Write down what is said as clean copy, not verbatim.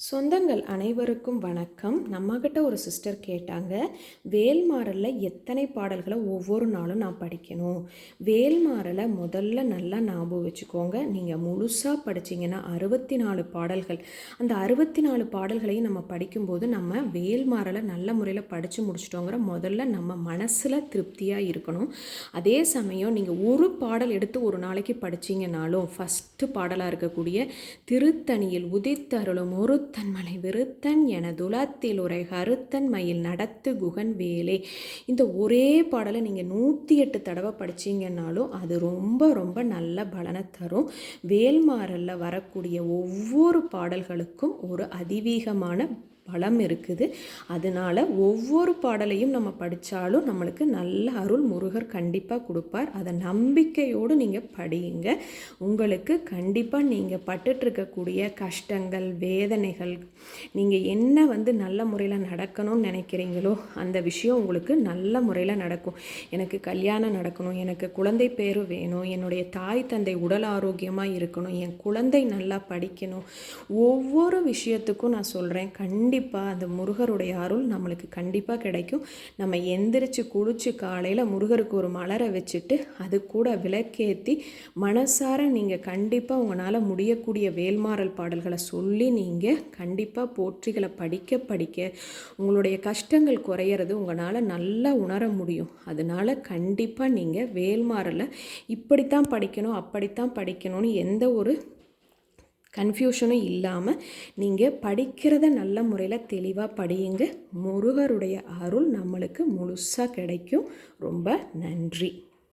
சொந்தங்கள் அனைவருக்கும் வணக்கம். நம்மக்கிட்ட ஒரு சிஸ்டர் கேட்டாங்க, வேல்மாறலில் எத்தனை பாடல்களை ஒவ்வொரு நாளும் நான் படிக்கணும்? வேல்மாறலை முதல்ல நல்லா ஞாபகம் வச்சுக்கோங்க. நீங்கள் முழுசாக படிச்சிங்கன்னா 64 பாடல்கள். அந்த 64 பாடல்களையும் நம்ம படிக்கும்போது நம்ம வேல்மாறலை நல்ல முறையில் படித்து முடிச்சிட்டோங்கிற முதல்ல நம்ம மனசில் திருப்தியாக இருக்கணும். அதே சமயம் நீங்கள் ஒரு பாடல் எடுத்து ஒரு நாளைக்கு படிச்சிங்கனாலும் ஃபஸ்ட்டு பாடலாக இருக்கக்கூடிய திருத்தணியில் உதித்தருளும் ஒரு தன்மலை விருத்தன் என துலத்தில் உரை கருத்தன் மயில் நடத்து குகன் வேலே, இந்த ஒரே பாடலை நீங்கள் 108 தடவை படிச்சிங்கன்னாலும் அது ரொம்ப ரொம்ப நல்ல பலனை தரும். வேல்மாறலில் வரக்கூடிய ஒவ்வொரு பாடல்களுக்கும் ஒரு அதிவீகமான பலம் இருக்குது. அதனால் ஒவ்வொரு பாடலையும் நம்ம படித்தாலும் நம்மளுக்கு நல்ல அருள் முருகர் கண்டிப்பாக கொடுப்பார். அதை நம்பிக்கையோடு நீங்கள் படியுங்க. உங்களுக்கு கண்டிப்பாக நீங்கள் பட்டுட்ருக்கக்கூடிய கஷ்டங்கள், வேதனைகள், நீங்கள் என்ன நல்ல முறையில் நடக்கணும்னு நினைக்கிறீங்களோ அந்த விஷயம் உங்களுக்கு நல்ல முறையில் நடக்கும். எனக்கு கல்யாணம் நடக்கணும், எனக்கு குழந்தை பேரு வேணும், என்னுடைய தாய் தந்தை உடல் ஆரோக்கியமாக இருக்கணும், என் குழந்தை நல்லா படிக்கணும், ஒவ்வொரு விஷயத்துக்கும் நான் சொல்கிறேன், கண்டிப்பாக அந்த முருகருடைய அருள் நம்மளுக்கு கண்டிப்பாக கிடைக்கும். நம்ம எந்திரிச்சு குளிச்சு காலையில் முருகருக்கு ஒரு மலரை வச்சுட்டு அது கூட விளக்கேற்றி மனசார நீங்கள் கண்டிப்பாக உங்களால் முடியக்கூடிய வேல்மாறல் பாடல்களை சொல்லி நீங்கள் கண்டிப்பாக போற்றிகளை படிக்க உங்களுடைய கஷ்டங்கள் குறையிறது உங்களால் நல்லா உணர முடியும். அதனால் கண்டிப்பாக நீங்கள் வேல்மாறலை இப்படித்தான் படிக்கணும் அப்படித்தான் படிக்கணும்னு எந்த ஒரு கன்ஃபியூஷனும் இல்லாமல் நீங்கள் படிக்கிறத நல்ல முறையில் தெளிவாக படியுங்க. முருகருடைய அருள் நம்மளுக்கு முழுசாக கிடைக்கும். ரொம்ப நன்றி.